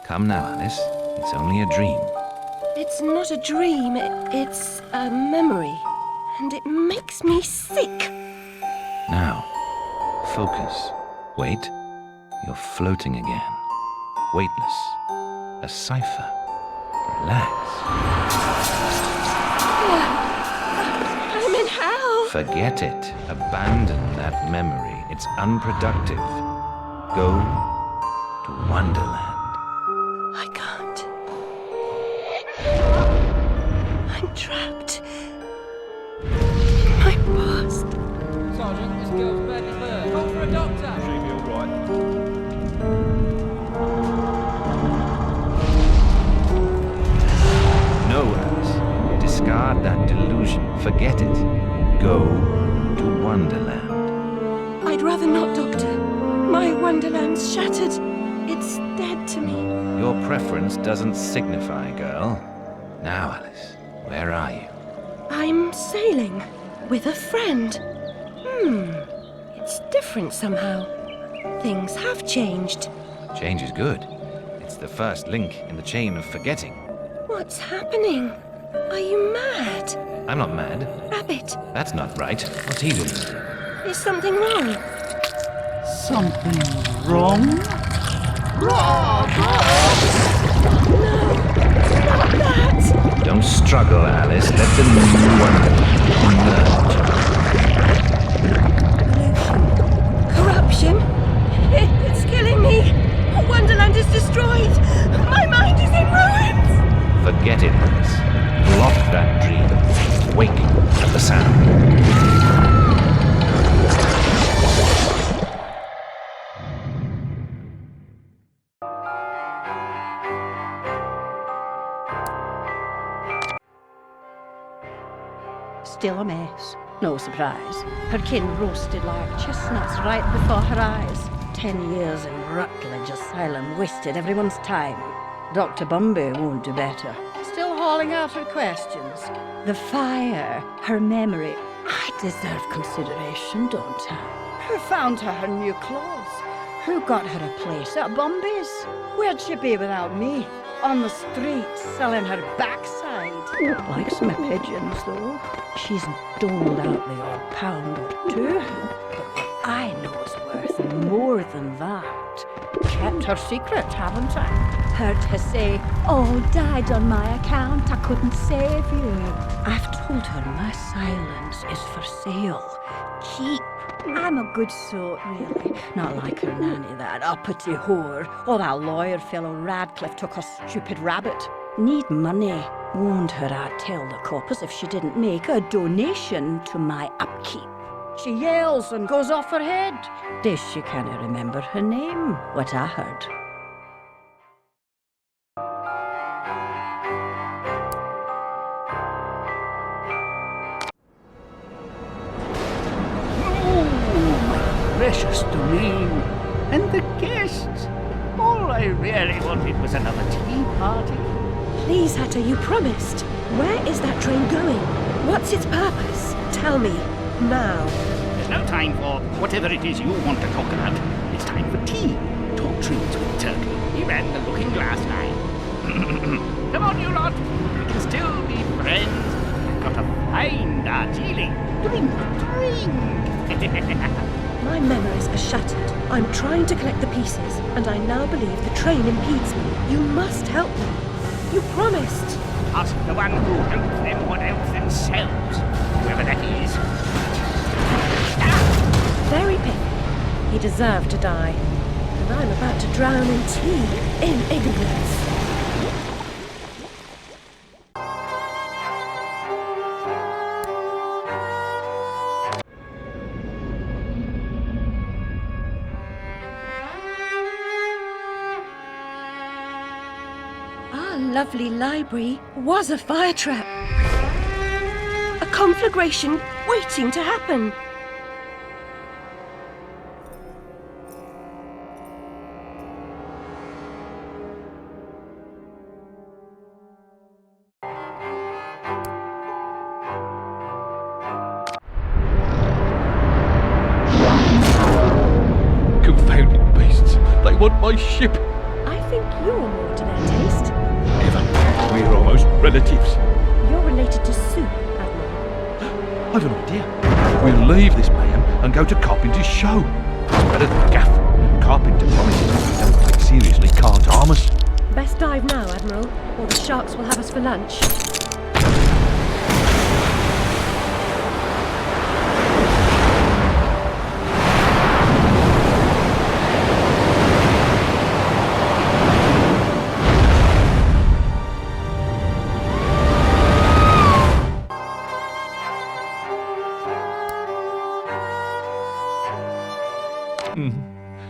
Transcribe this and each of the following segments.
Come now, Alice. It's only a dream. It's not a dream, it's a memory. And it makes me sick. Now, focus. Wait. You're floating again. Weightless. A cipher. Relax. I'm in hell. Forget it. Abandon that memory. It's unproductive. Go to Wonderland. I can't. I'm trapped. My past. Sergeant, this girl's badly burned. Call for a doctor. She'll be all right. No, Alice. Discard that delusion. Forget it. Go to Wonderland. I'd rather not, Doctor. My Wonderland's shattered. It's dead to me. Your preference doesn't signify, girl. Now, Alice, where are you? I'm sailing with a friend. It's different somehow. Things have changed. Change is good. It's the first link in the chain of forgetting. What's happening? Are you mad? I'm not mad. Rabbit, That's not right. What's he doing? is something wrong? Something wrong? Not that! Don't struggle, Alice. Let the new Wonderland emerge. Corruption? It's killing me. Wonderland is destroyed. My mind is in ruins. Forget it, Alice. Block that dream. Wake at the sound. Still a mess. No surprise. Her kin roasted like chestnuts right before her eyes. 10 years in Rutledge Asylum wasted everyone's time. Dr. Bumby won't do better. Still hauling out her questions. The fire, her memory. I deserve consideration, don't I? Who found her new clothes? Who got her a place at Bumby's? Where'd she be without me? On the street, selling her backside. Likes my pigeons, though. She's doled out the odd pound or two. But what I know's worth more than that. Kept her secret, haven't I? Heard her say, "Oh, died on my account, I couldn't save you." I've told her my silence is for sale. Keep. I'm a good sort, really. Not like her nanny, that uppity whore, or that lawyer fellow Radcliffe took her stupid rabbit. Need money. Warned her I'd tell the coppers if she didn't make a donation to my upkeep. She yells and goes off her head. Days she can't remember her name, what I heard. Precious domain. And the guests. All I really wanted was another tea party. Please, Hatter, you promised. Where is that train going? What's its purpose? Tell me, now. There's no time for whatever it is you want to talk about. It's time for tea. Talk trees with Turkey. He ran the looking glass line. Come on, you lot. We can still be friends. I've got a fine Darjeeling. Drink. My memories are shattered. I'm trying to collect the pieces, and I now believe the train impedes me. You must help me. You promised. Ask the one who helped them what else themselves. Whoever that is. Very picky. He deserved to die. And I'm about to drown in tea, in ignorance. Our lovely library was a fire trap. A conflagration waiting to happen. Confounded beasts! They want my ship! I think you're more to their taste. Never. We're almost relatives. You're related to Soup, Admiral. I've an idea. We'll leave this mayhem and go to Carpenter's show. It's better than Gaff. Carpenter promises if we don't take seriously can't harm us. Best dive now, Admiral, or the sharks will have us for lunch.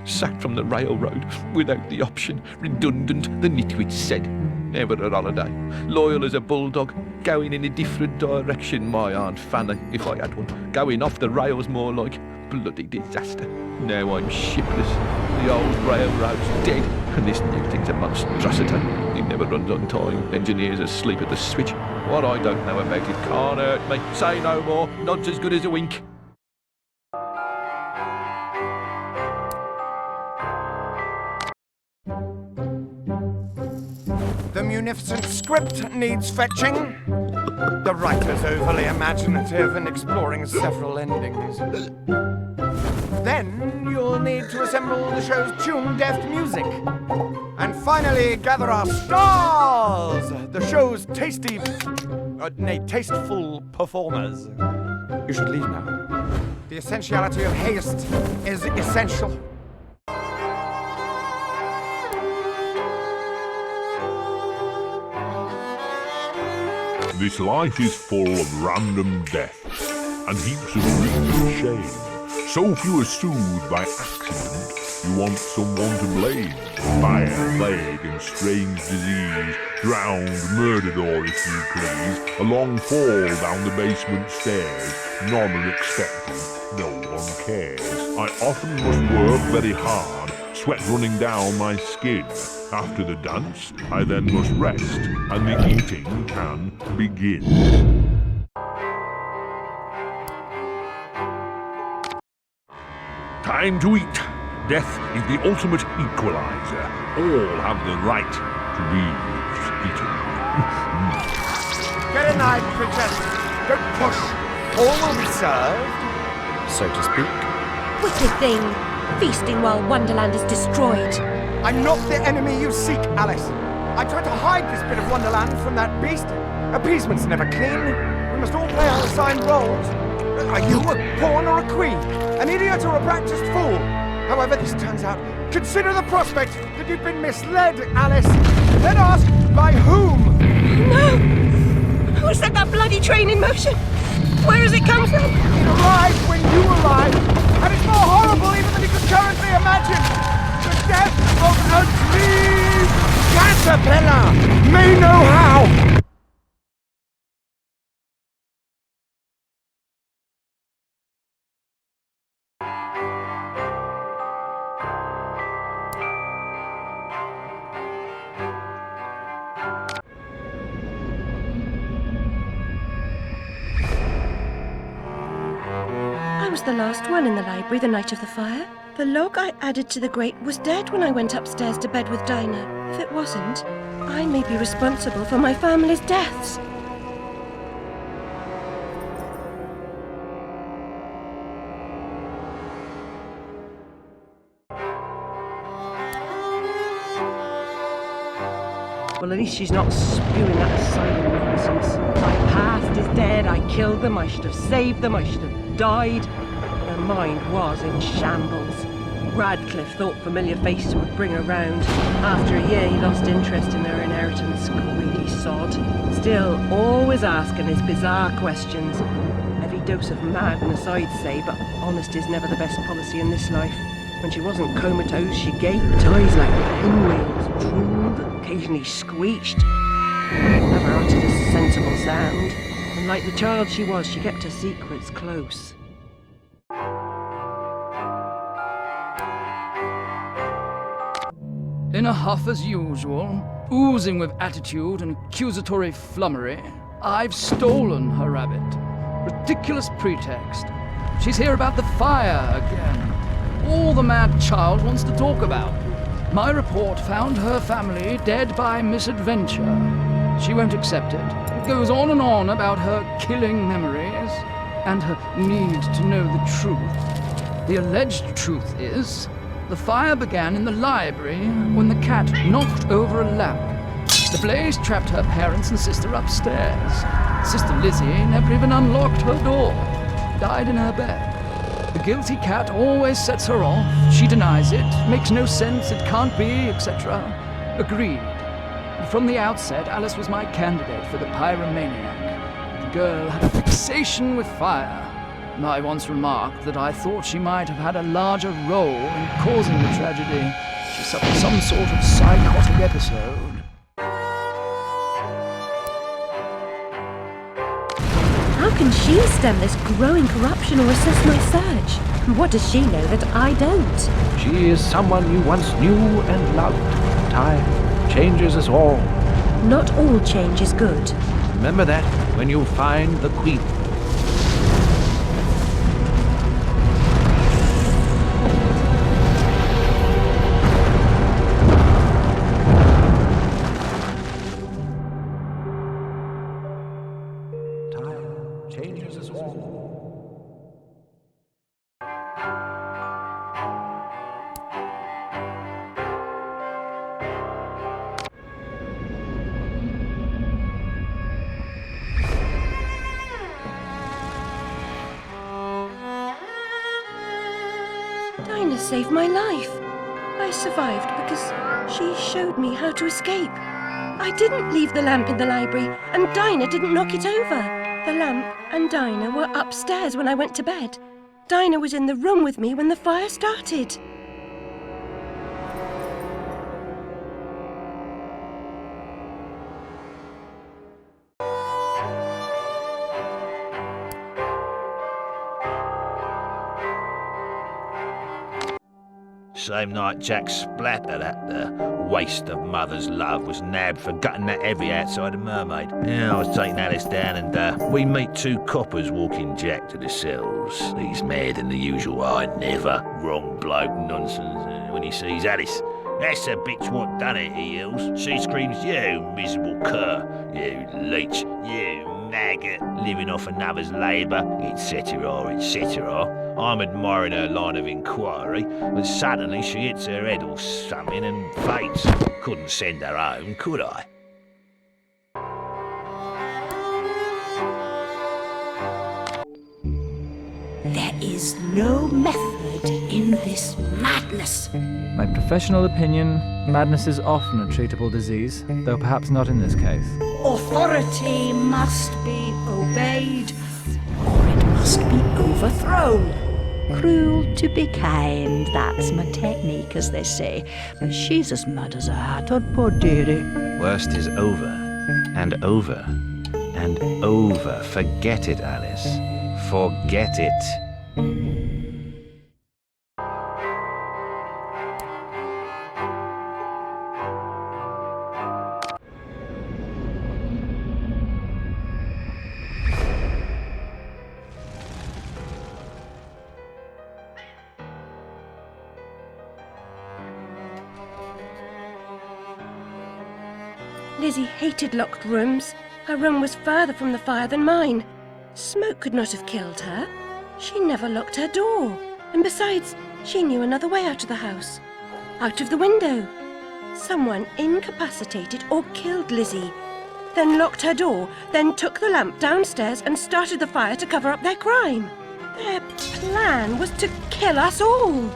Sacked from the railroad without the option. Redundant, the nitwit said. Never a holiday. Loyal as a bulldog. Going in a different direction, my Aunt Fanny, if I had one. Going off the rails more like. Bloody disaster. Now I'm shipless. The old railroad's dead. And this new thing's a monstrosity. It never runs on time. Engineers asleep at the switch. What I don't know about it can't hurt me. Say no more. Nod's as good as a wink. The munificent script needs fetching. The writer's overly imaginative and exploring several endings. Then you'll need to assemble the show's tune-deft music. And finally, gather our stars! The show's tasteful performers. You should leave now. The essentiality of haste is essential. This life is full of random deaths and heaps of grief and shame. So if you are soothed by accident, you want someone to blame. Fire, plague, and strange disease, drowned, murdered, or if you please, a long fall down the basement stairs. None are expected, no one cares. I often must work very hard, sweat running down my skin. After the dance, I then must rest, and the eating can begin. Time to eat. Death is the ultimate equalizer. All have the right to be eaten. Get in line, princess. Don't push. All will be served, so to speak. Wicked thing! Feasting while Wonderland is destroyed. I'm not the enemy you seek, Alice. I tried to hide this bit of Wonderland from that beast. Appeasement's never clean. We must all play our assigned roles. Are you a pawn or a queen? An idiot or a practiced fool? However this turns out, consider the prospect that you've been misled, Alice. Then ask, by whom? No! Who set that bloody train in motion? Where has it come from? It arrived when you arrived, and it's more horrible even than you could currently imagine. The death of a dream caterpillar may know how. I was the last one in the library the night of the fire. The log I added to the grate was dead when I went upstairs to bed with Dinah. If it wasn't, I may be responsible for my family's deaths. Well, at least she's not spewing that asylum nonsense. My past is dead, I killed them, I should have saved them, I should have died. Her mind was in shambles. Radcliffe thought familiar faces would bring her round. After a year, he lost interest in her inheritance, greedy sod. Still, always asking his bizarre questions. Heavy dose of madness, I'd say, but honesty's never the best policy in this life. When she wasn't comatose, she gaped, eyes like pinwheels, drooled, occasionally screeched. Never uttered a sensible sound. And like the child she was, she kept her secrets close. In a huff as usual, oozing with attitude and accusatory flummery, I've stolen her rabbit. Ridiculous pretext. She's here about the fire again. All the mad child wants to talk about. My report found her family dead by misadventure. She won't accept it. It goes on and on about her killing memories and her need to know the truth. The alleged truth is, the fire began in the library when the cat knocked over a lamp. The blaze trapped her parents and sister upstairs. Sister Lizzie never even unlocked her door. Died in her bed. The guilty cat always sets her off. She denies it, makes no sense, it can't be, etc. Agreed. And from the outset, Alice was my candidate for the pyromaniac. The girl had a fixation with fire. I once remarked that I thought she might have had a larger role in causing the tragedy. She suffered some sort of psychotic episode. How can she stem this growing corruption or assess my search? What does she know that I don't? She is someone you once knew and loved. Time changes us all. Not all change is good. Remember that when you find the Queen. Changes us all. Dinah saved my life. I survived because she showed me how to escape. I didn't leave the lamp in the library, and Dinah didn't knock it over. The lamp and Dinah were upstairs when I went to bed. Dinah was in the room with me when the fire started. Same night Jack splattered at the waste of mother's love was nabbed for gutting that heavy outside a mermaid. Yeah, I was taking Alice down and we meet two coppers walking Jack to the cells. He's mad than the usual I never. Wrong bloke nonsense. When he sees Alice, That's the bitch what done it, he yells. She screams, you miserable cur, you leech, you maggot, living off another's labour, etc., etc. I'm admiring her line of inquiry, but suddenly she hits her head or something and faints. Couldn't send her home, could I? There is no method in this madness. My professional opinion, madness is often a treatable disease, though perhaps not in this case. Authority must be obeyed, or it must be overthrown. Cruel to be kind, that's my technique, as they say. But she's as mad as a hatter, poor dearie. Worst is over, and over, and over. Forget it, Alice. Forget it. Lizzie hated locked rooms. Her room was further from the fire than mine. Smoke could not have killed her. She never locked her door. And besides, she knew another way out of the house. Out of the window. Someone incapacitated or killed Lizzie, then locked her door, then took the lamp downstairs and started the fire to cover up their crime. Their plan was to kill us all.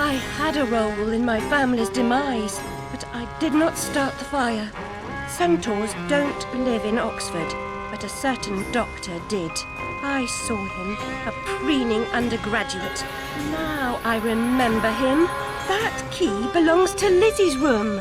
I had a role in my family's demise, but I did not start the fire. Centaurs don't live in Oxford, but a certain doctor did. I saw him, a preening undergraduate. Now I remember him. That key belongs to Lizzie's room.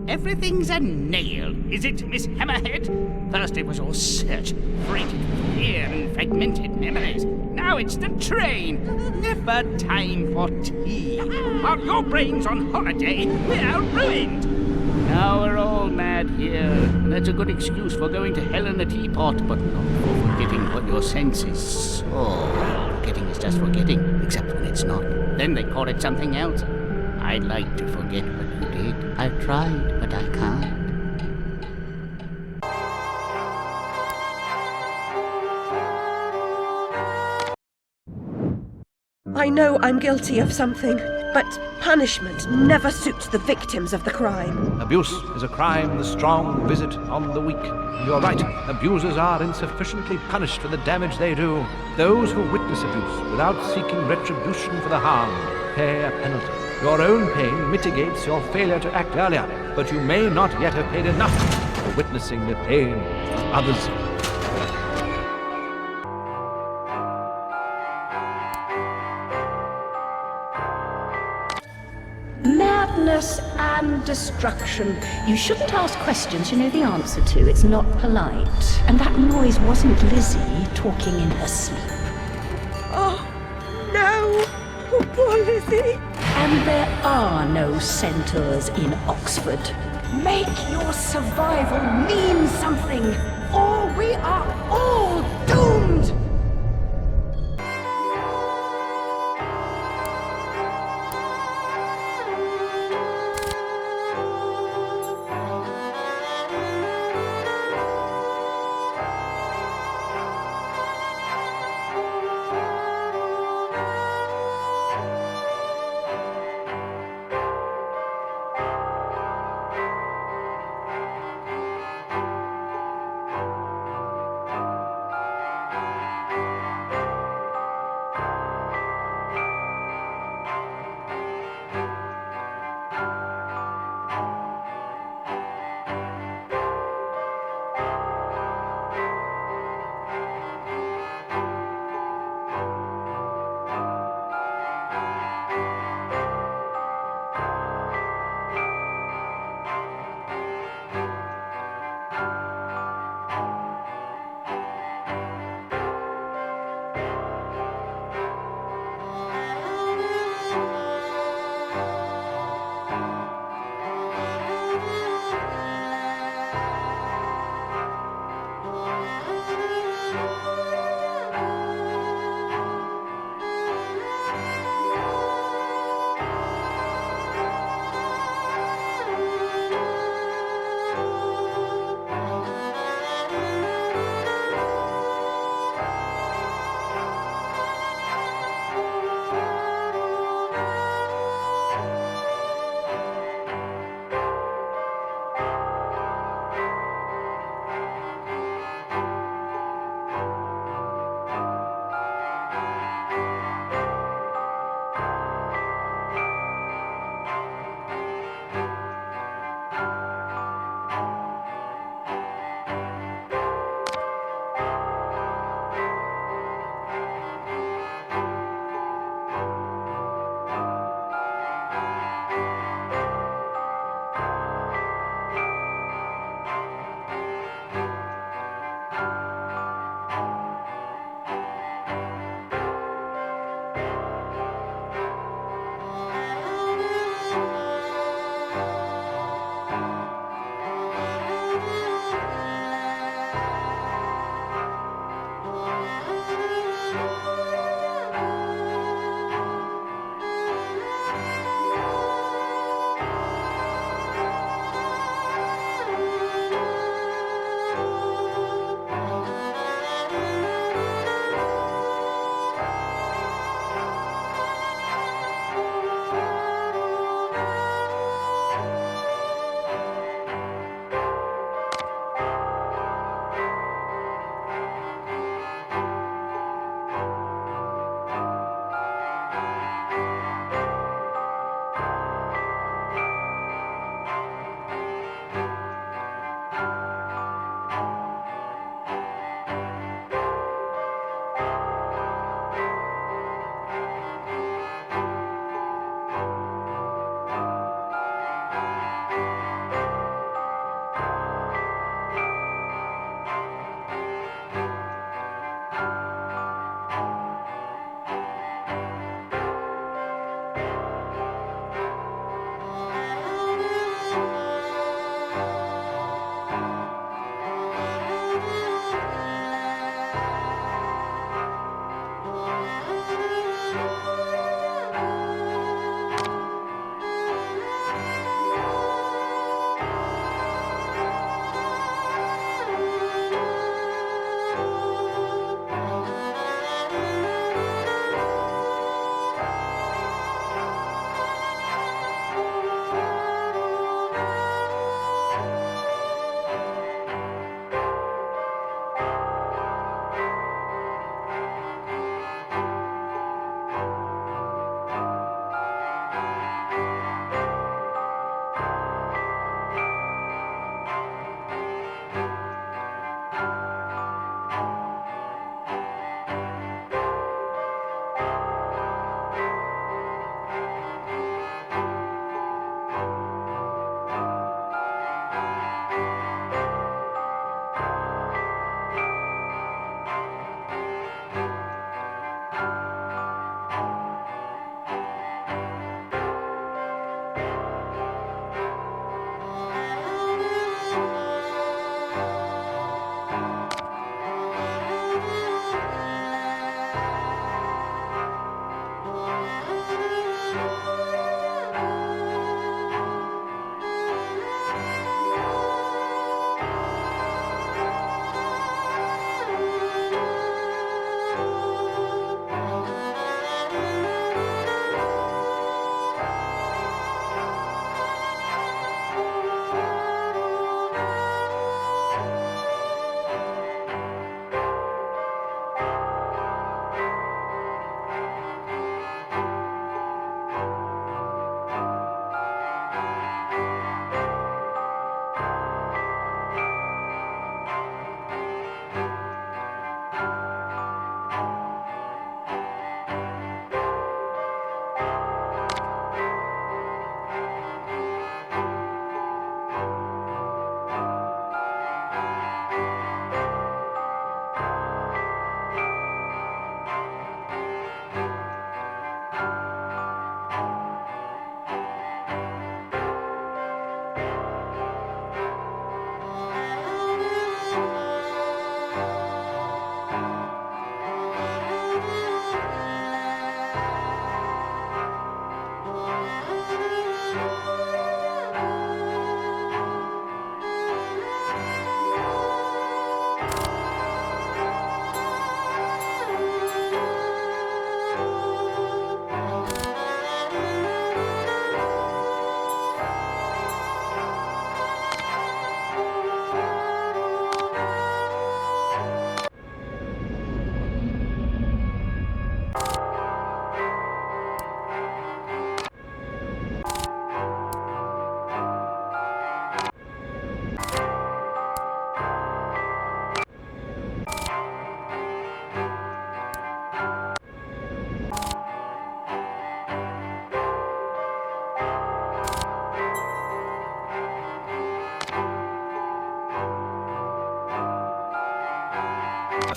Everything's a nail, is it, Miss Hammerhead? First it was all search, freighted with fear and fragmented memories. Now it's the train. Never time for tea. While your brain's on holiday, we're ruined. Now we're all mad here, and that's a good excuse for going to hell in a teapot, but not for forgetting what your senses saw. Forgetting is just forgetting, except when it's not. Then they call it something else. I'd like to forget what you did. I've tried, but I can't. I know I'm guilty of something, but punishment never suits the victims of the crime. Abuse is a crime the strong visit on the weak. You're right, abusers are insufficiently punished for the damage they do. Those who witness abuse without seeking retribution for the harm pay a penalty. Your own pain mitigates your failure to act earlier, but you may not yet have paid enough for witnessing the pain of others. Madness and destruction. You shouldn't ask questions you know the answer to. It's not polite. And that noise wasn't Lizzie talking in her sleep. Oh, no! Oh, poor Lizzie! And there are no centaurs in Oxford. Make your survival mean something, or we are all doomed!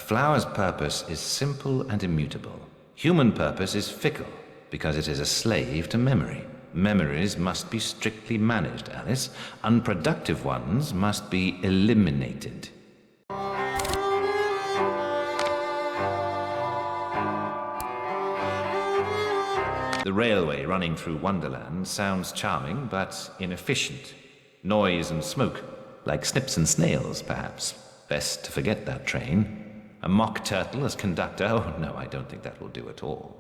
flower's purpose is simple and immutable. Human purpose is fickle, because it is a slave to memory. Memories must be strictly managed, Alice. Unproductive ones must be eliminated. The railway running through Wonderland sounds charming, but inefficient. Noise and smoke, like snips and snails, perhaps. Best to forget that train. A mock turtle as conductor? Oh, no, I don't think that will do at all.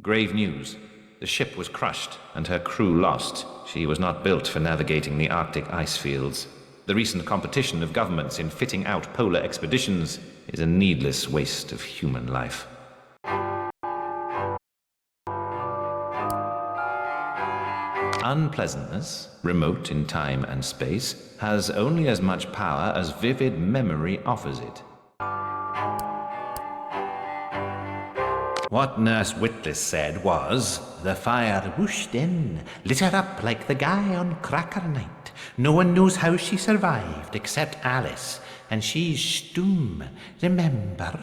Grave news. The ship was crushed and her crew lost. She was not built for navigating the Arctic ice fields. The recent competition of governments in fitting out polar expeditions is a needless waste of human life. Unpleasantness, remote in time and space, has only as much power as vivid memory offers it. What Nurse Witless said was, "The fire whooshed in, lit her up like the guy on Cracker Night. No one knows how she survived except Alice, and she's stum, remember?"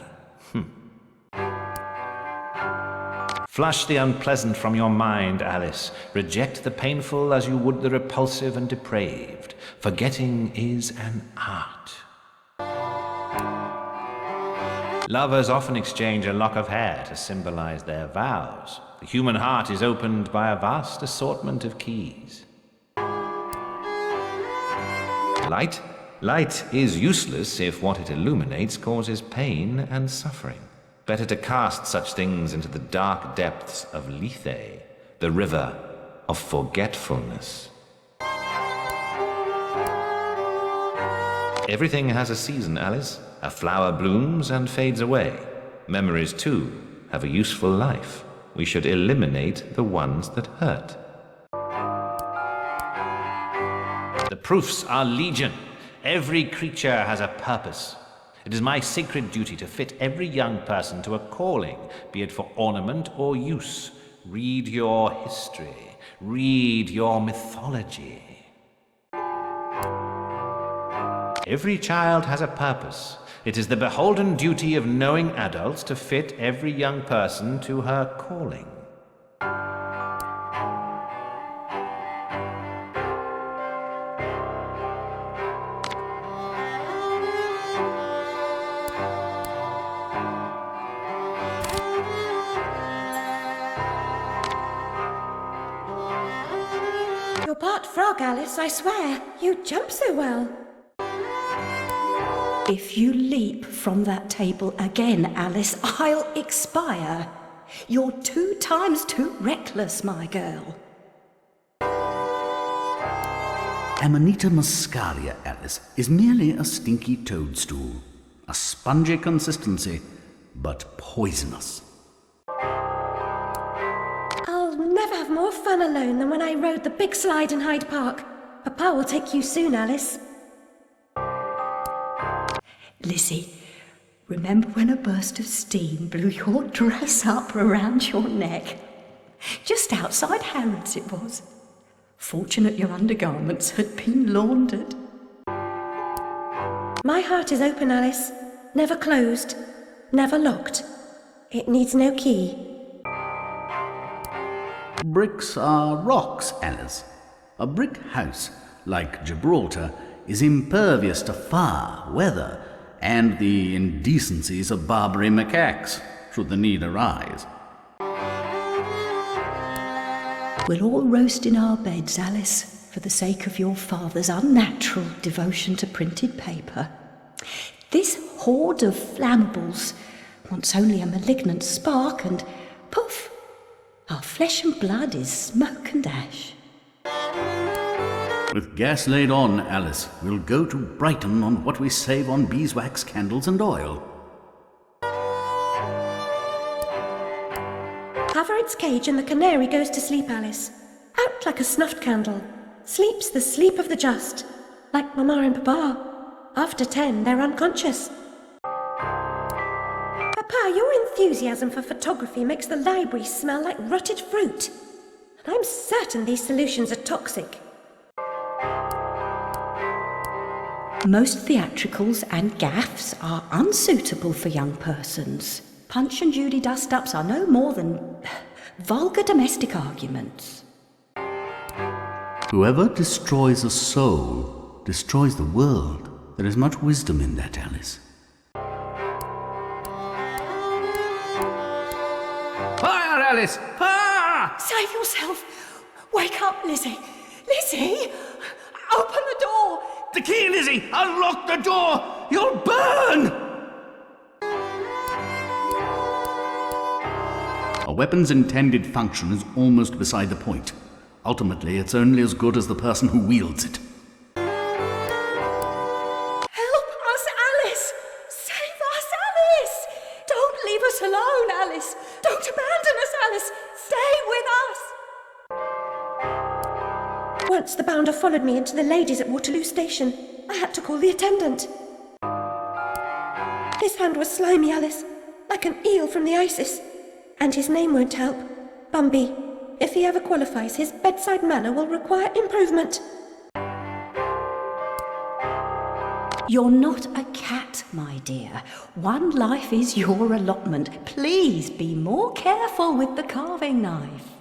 Flush the unpleasant from your mind, Alice. Reject the painful as you would the repulsive and depraved. Forgetting is an art. Lovers often exchange a lock of hair to symbolize their vows. The human heart is opened by a vast assortment of keys. Light? Light is useless if what it illuminates causes pain and suffering. Better to cast such things into the dark depths of Lethe, the river of forgetfulness. Everything has a season, Alice. A flower blooms and fades away. Memories, too, have a useful life. We should eliminate the ones that hurt. The proofs are legion. Every creature has a purpose. It is my sacred duty to fit every young person to a calling, be it for ornament or use. Read your history. Read your mythology. Every child has a purpose. It is the beholden duty of knowing adults to fit every young person to her calling. You're part frog, Alice, I swear. You jump so well. If you leap from that table again, Alice, I'll expire. You're 2 times too reckless, my girl. Amanita muscaria, Alice, is merely a stinky toadstool. A spongy consistency, but poisonous. I'll never have more fun alone than when I rode the big slide in Hyde Park. Papa will take you soon, Alice. Lizzie, remember when a burst of steam blew your dress up around your neck? Just outside Harrods it was. Fortunate your undergarments had been laundered. My heart is open, Alice. Never closed. Never locked. It needs no key. Bricks are rocks, Alice. A brick house, like Gibraltar, is impervious to fire, weather, and the indecencies of Barbary macaques, should the need arise. We'll all roast in our beds, Alice, for the sake of your father's unnatural devotion to printed paper. This hoard of flammables wants only a malignant spark and poof, our flesh and blood is smoke and ash. With gas laid on, Alice, we'll go to Brighton on what we save on beeswax, candles and oil. Cover its cage and the canary goes to sleep, Alice. Out like a snuffed candle. Sleeps the sleep of the just. Like Mama and Papa. After 10, they're unconscious. Papa, your enthusiasm for photography makes the library smell like rotted fruit. And I'm certain these solutions are toxic. Most theatricals and gaffs are unsuitable for young persons. Punch and Judy dust-ups are no more than vulgar domestic arguments. Whoever destroys a soul destroys the world. There is much wisdom in that, Alice. Fire, Alice! Fire! Save yourself! Wake up, Lizzie! Lizzie! Open the door! The key, Lizzie! Unlock the door! You'll burn! A weapon's intended function is almost beside the point. Ultimately, it's only as good as the person who wields it. Help us, Alice! Save us, Alice! Don't leave us alone, Alice! Don't abandon us, Alice! Stay with us! Once the bounder followed me into the ladies at Waterloo Station. I had to call the attendant. His hand was slimy, Alice, like an eel from the Isis. And his name won't help. Bumby. If he ever qualifies, his bedside manner will require improvement. You're not a cat, my dear. One life is your allotment. Please be more careful with the carving knife.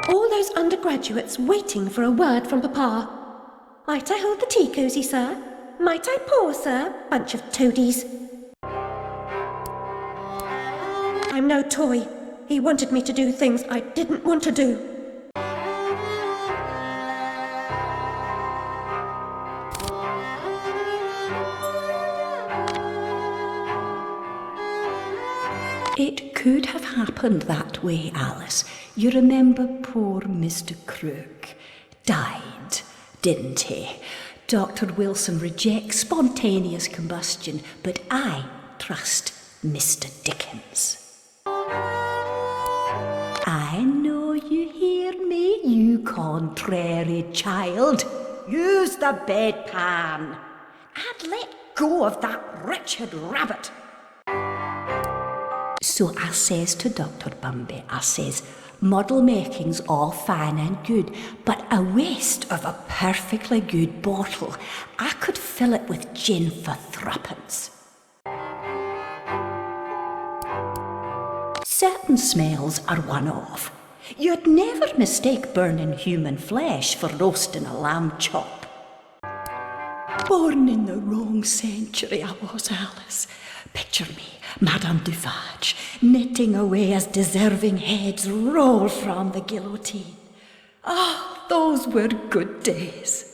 All those undergraduates waiting for a word from Papa. Might I hold the tea cosy, sir? Might I pour, sir? Bunch of toadies. I'm no toy. He wanted me to do things I didn't want to do. It could have happened that way, Alice. You remember poor Mr. Crook died, didn't he? Dr. Wilson rejects spontaneous combustion, but I trust Mr. Dickens. I know you hear me, you contrary child. Use the bedpan and let go of that wretched rabbit. So I says to Dr. Bumby, I says, model making's all fine and good, but a waste of a perfectly good bottle. I could fill it with gin for threepence. Certain smells are one-off. You'd never mistake burning human flesh for roasting a lamb chop. Born in the wrong century I was, Alice. Picture me, Madame Dufarge, knitting away as deserving heads roll from the guillotine. Ah, those were good days.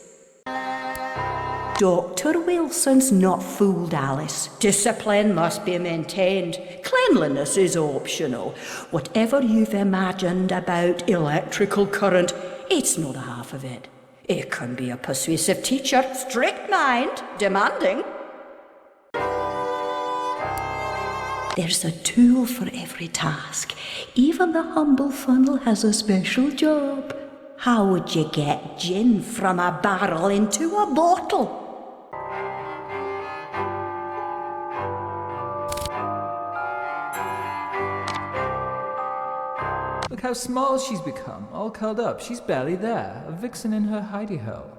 Dr. Wilson's not fooled, Alice. Discipline must be maintained. Cleanliness is optional. Whatever you've imagined about electrical current, it's not half of it. It can be a persuasive teacher, strict mind, demanding. There's a tool for every task. Even the humble funnel has a special job. How would you get gin from a barrel into a bottle? Look how small she's become, all curled up. She's barely there, a vixen in her hidey-hole.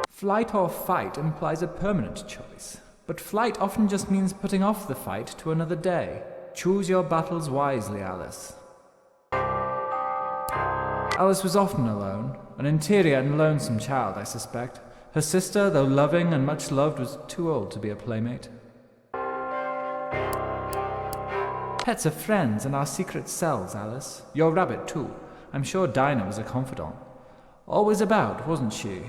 Flight or fight implies a permanent choice. But flight often just means putting off the fight to another day. Choose your battles wisely, Alice. Alice was often alone, an interior and lonesome child, I suspect. Her sister, though loving and much loved, was too old to be a playmate. Pets are friends and our secret selves, Alice. Your rabbit, too. I'm sure Dinah was a confidant. Always about, wasn't she?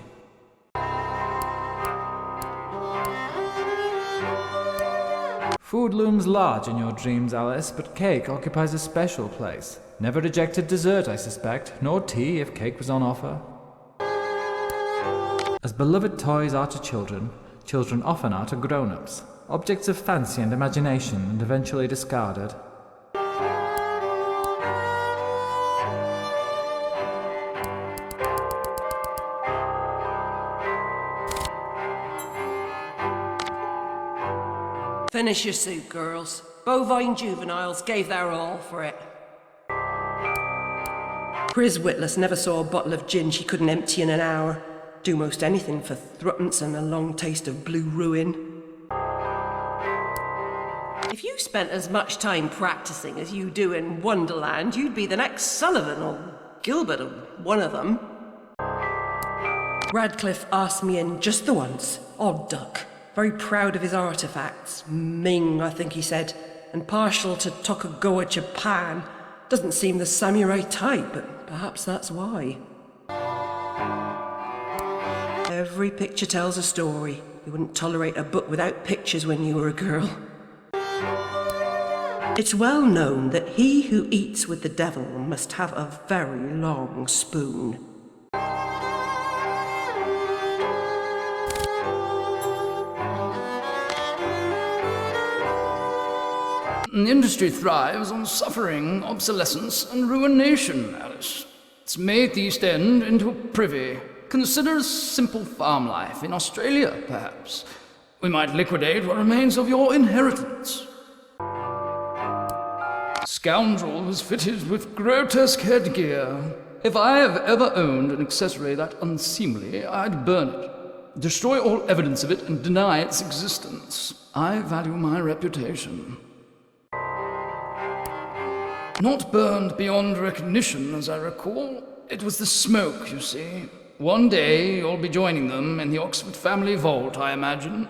Food looms large in your dreams, Alice, but cake occupies a special place. Never rejected dessert, I suspect, nor tea if cake was on offer. As beloved toys are to children, children often are to grown-ups. Objects of fancy and imagination, and eventually discarded. Finish your soup, girls. Bovine juveniles gave their all for it. Pris Witless never saw a bottle of gin she couldn't empty in an hour. Do most anything for thruppence and a long taste of blue ruin. If you spent as much time practicing as you do in Wonderland, you'd be the next Sullivan or Gilbert or one of them. Radcliffe asked me in just the once. Odd duck. Very proud of his artefacts. Ming, I think he said. And partial to Tokugawa Japan. Doesn't seem the samurai type, but perhaps that's why. Every picture tells a story. You wouldn't tolerate a book without pictures when you were a girl. It's well known that he who eats with the devil must have a very long spoon. The industry thrives on suffering, obsolescence, and ruination, Alice. It's made the East End into a privy. Consider a simple farm life in Australia, perhaps. We might liquidate what remains of your inheritance. Scoundrel was fitted with grotesque headgear. If I have ever owned an accessory that unseemly, I'd burn it. Destroy all evidence of it and deny its existence. I value my reputation. Not burned beyond recognition, as I recall. It was the smoke, you see. One day you'll be joining them in the Oxford family vault, I imagine.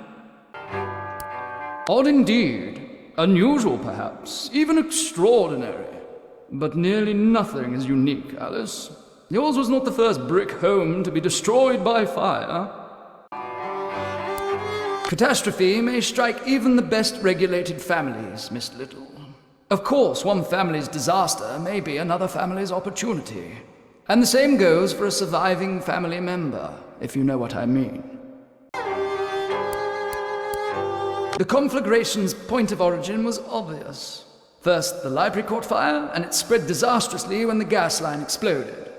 Odd indeed. Unusual, perhaps. Even extraordinary. But nearly nothing is unique, Alice. Yours was not the first brick home to be destroyed by fire. Catastrophe may strike even the best regulated families, Miss Little. Of course, one family's disaster may be another family's opportunity. And the same goes for a surviving family member, if you know what I mean. The conflagration's point of origin was obvious. First, the library caught fire, and it spread disastrously when the gas line exploded.